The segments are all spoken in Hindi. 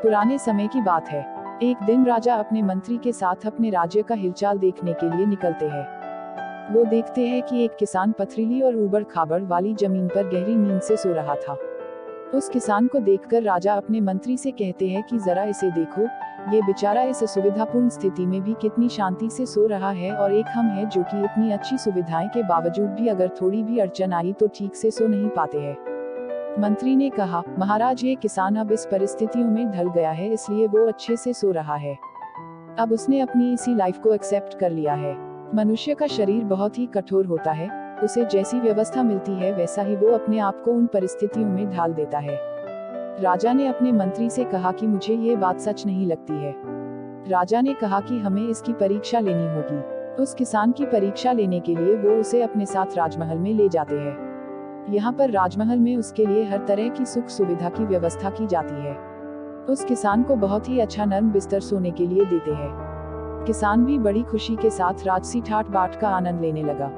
पुराने समय की बात है। एक दिन राजा अपने मंत्री के साथ अपने राज्य का हिलचाल देखने के लिए निकलते हैं। वो देखते हैं कि एक किसान पथरीली और ऊबड़ खाबड़ वाली जमीन पर गहरी नींद से सो रहा था। उस किसान को देखकर राजा अपने मंत्री से कहते हैं कि जरा इसे देखो, ये बेचारा इस असुविधापूर्ण स्थिति में भी कितनी शांति से सो रहा है, और एक हम हैं जो कि इतनी अच्छी सुविधाएं के बावजूद भी अगर थोड़ी भी अड़चन आई तो ठीक से सो नहीं पाते हैं। मंत्री ने कहा, महाराज, ये किसान अब इस परिस्थितियों में ढल गया है, इसलिए वो अच्छे से सो रहा है। अब उसने अपनी इसी लाइफ को एक्सेप्ट कर लिया है। मनुष्य का शरीर बहुत ही कठोर होता है, उसे जैसी व्यवस्था मिलती है वैसा ही वो अपने आप को उन परिस्थितियों में ढाल देता है। राजा ने अपने मंत्री से कहा कि मुझे ये बात सच नहीं लगती है। राजा ने कहा कि हमें इसकी परीक्षा लेनी होगी। उस किसान की परीक्षा लेने के लिए वो उसे अपने साथ राजमहल में ले जाते हैं। यहाँ पर राजमहल में उसके लिए हर तरह की सुख सुविधा की व्यवस्था की जाती है। उस किसान को बहुत ही अच्छा नर्म बिस्तर सोने के लिए देते हैं। किसान भी बड़ी खुशी के साथ राजसी ठाट बाट का आनंद लेने लगा।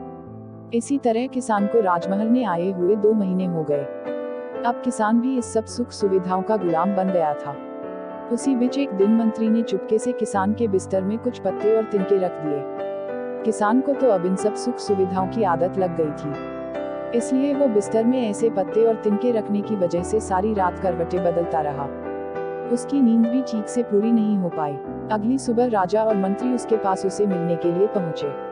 इसी तरह किसान को राजमहल में आए हुए 2 महीने हो गए। अब किसान भी इस सब सुख सुविधाओं का गुलाम बन गया था। उसी बीच एक दिन मंत्री ने चुपके से किसान के बिस्तर में कुछ पत्ते और तिनके रख दिए। किसान को तो अब इन सब सुख सुविधाओं की आदत लग गई थी, इसलिए वो बिस्तर में ऐसे पत्ते और तिनके रखने की वजह से सारी रात करवटें बदलता रहा। उसकी नींद भी ठीक से पूरी नहीं हो पाई। अगली सुबह राजा और मंत्री उसके पास उसे मिलने के लिए पहुंचे।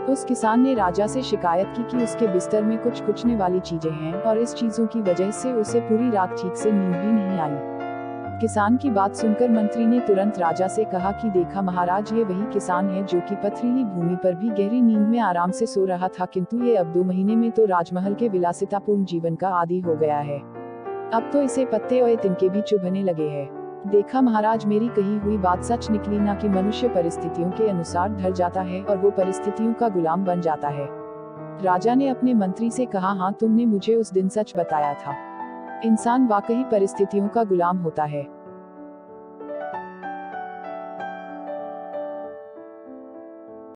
उस किसान ने राजा से शिकायत की कि उसके बिस्तर में कुछ कुचने वाली चीजें हैं और इस चीजों की वजह से उसे पूरी रात ठीक से नींद भी नहीं आई। किसान की बात सुनकर मंत्री ने तुरंत राजा से कहा कि देखा महाराज, ये वही किसान है जो कि पथरीली भूमि पर भी गहरी नींद में आराम से सो रहा था, किंतु ये अब 2 महीने में तो राजमहल के विलासितापूर्ण जीवन का आदी हो गया है। अब तो इसे पत्ते और तिनके भी चुभने लगे हैं। देखा महाराज, मेरी कही हुई बात सच निकली ना कि मनुष्य परिस्थितियों के अनुसार ढल जाता है और वो परिस्थितियों का गुलाम बन जाता है। राजा ने अपने मंत्री से कहा, हाँ, तुमने मुझे उस दिन सच बताया था। इंसान वाकई परिस्थितियों का गुलाम होता है।